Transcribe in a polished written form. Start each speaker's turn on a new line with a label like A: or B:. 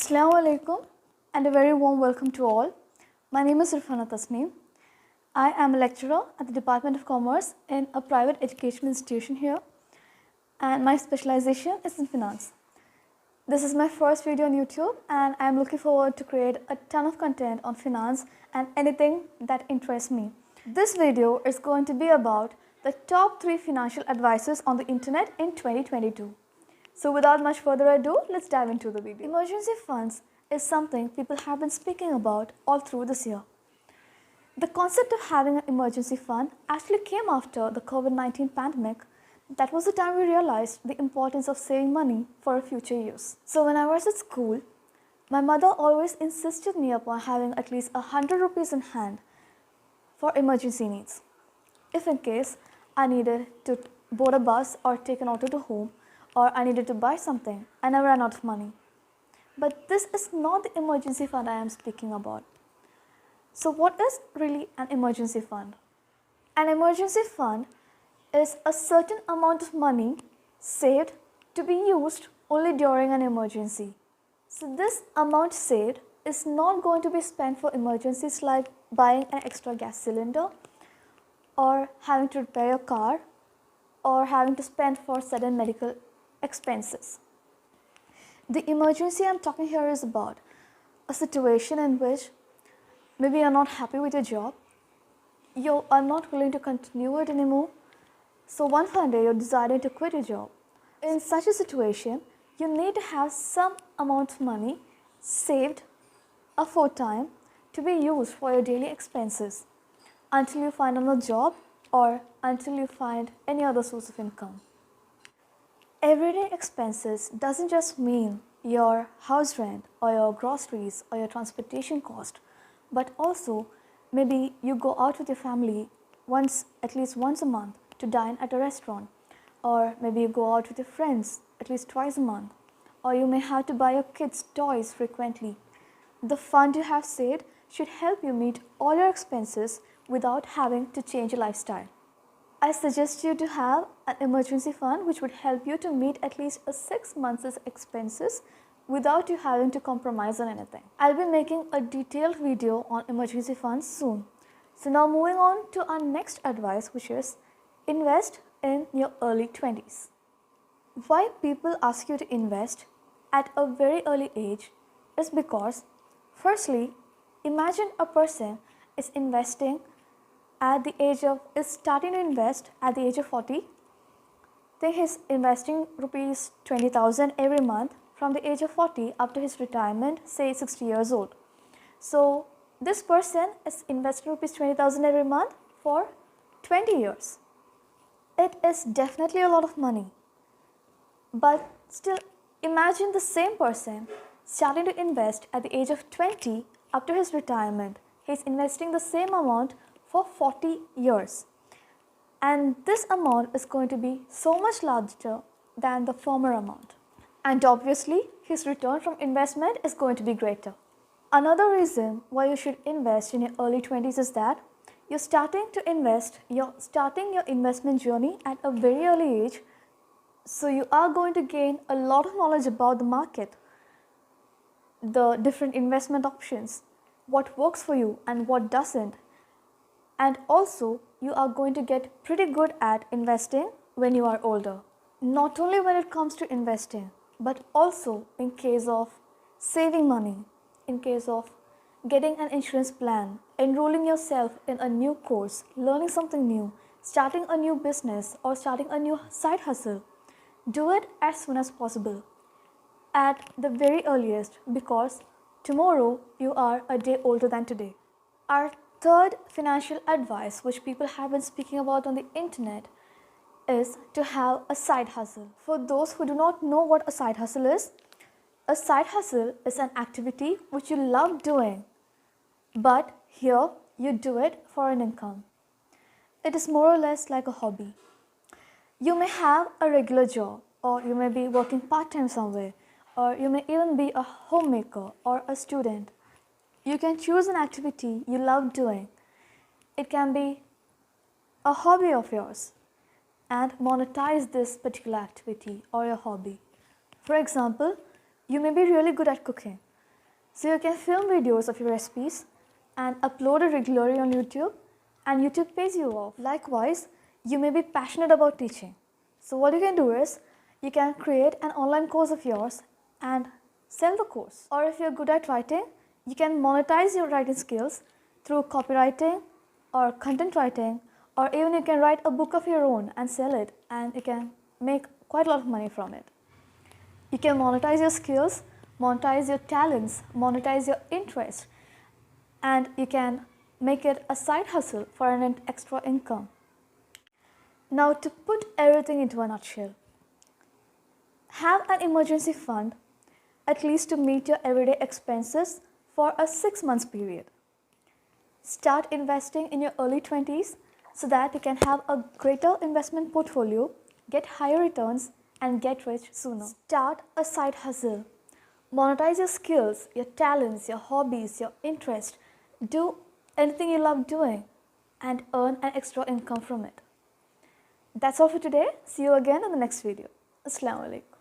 A: Assalamu alaikum and a very warm welcome to all. My name is Irfana Tasneem. I am a lecturer at the Department of Commerce in a private educational institution here, and my specialization is in finance. This is my first video on YouTube and I am looking forward to create a ton of content on finance and anything that interests me. This video is going to be about the top 3 financial advices on the internet in 2022. So without much further ado, let's dive into the video. Emergency funds is something people have been speaking about all through this year. The concept of having an emergency fund actually came after the COVID-19 pandemic. That was the time we realized the importance of saving money for future use. So when I was at school, my mother always insisted me upon having at least 100 rupees in hand for emergency needs. If in case I needed to board a bus or take an auto to home, or I needed to buy something and I ran out of money. But this is not the emergency fund I am speaking about. So what is really an emergency fund? An emergency fund is a certain amount of money saved to be used only during an emergency. So this amount saved is not going to be spent for emergencies like buying an extra gas cylinder or having to repair your car or having to spend for sudden medical expenses. The emergency I'm talking here is about a situation in which maybe you're not happy with your job, you are not willing to continue it anymore, so one fine day you're deciding to quit your job. In such a situation, you need to have some amount of money saved aforetime to be used for your daily expenses until you find another job or until you find any other source of income. Everyday expenses doesn't just mean your house rent or your groceries or your transportation cost, but also maybe you go out with your family at least once a month to dine at a restaurant, or maybe you go out with your friends at least twice a month, or you may have to buy your kids toys frequently. The fund you have saved should help you meet all your expenses without having to change your lifestyle. I suggest you to have an emergency fund which would help you to meet at least 6 months' expenses without you having to compromise on anything. I'll be making a detailed video on emergency funds soon. So now moving on to our next advice, which is invest in your early 20s. Why people ask you to invest at a very early age is because, firstly, imagine a person is starting to invest at the age of 40. Think he's investing rupees 20,000 every month from the age of 40 up to his retirement, say 60 years old. So this person is investing rupees 20,000 every month for 20 years. It is definitely a lot of money. But still, imagine the same person starting to invest at the age of 20 up to his retirement. He's investing the same amount for 40 years. And this amount is going to be so much larger than the former amount. And obviously, his return from investment is going to be greater. Another reason why you should invest in your early 20s is that you're starting your investment journey at a very early age. So you are going to gain a lot of knowledge about the market, the different investment options, what works for you and what doesn't. And also, you are going to get pretty good at investing when you are older. Not only when it comes to investing, but also in case of saving money, in case of getting an insurance plan, enrolling yourself in a new course, learning something new, starting a new business or starting a new side hustle. Do it as soon as possible, at the very earliest, because tomorrow you are a day older than today. Our third financial advice, which people have been speaking about on the internet, is to have a side hustle. For those who do not know what a side hustle is an activity which you love doing, but here you do it for an income. It is more or less like a hobby. You may have a regular job, or you may be working part-time somewhere, or you may even be a homemaker or a student. You can choose an activity you love doing. It can be a hobby of yours and monetize this particular activity or your hobby. For example, you may be really good at cooking. So you can film videos of your recipes and upload it regularly on YouTube, and YouTube pays you off. Likewise, you may be passionate about teaching. So what you can do is, you can create an online course of yours and sell the course. Or if you're good at writing, you can monetize your writing skills through copywriting or content writing, or even you can write a book of your own and sell it, and you can make quite a lot of money from it. You can monetize your skills, monetize your talents, monetize your interest, and you can make it a side hustle for an extra income. Now, to put everything into a nutshell, have an emergency fund at least to meet your everyday expenses for a 6 months period. Start investing in your early 20s so that you can have a greater investment portfolio, get higher returns, and get rich sooner. Start a side hustle. Monetize your skills, your talents, your hobbies, your interest. Do anything you love doing and earn an extra income from it. That's all for today. See you again in the next video. Assalamu alaikum.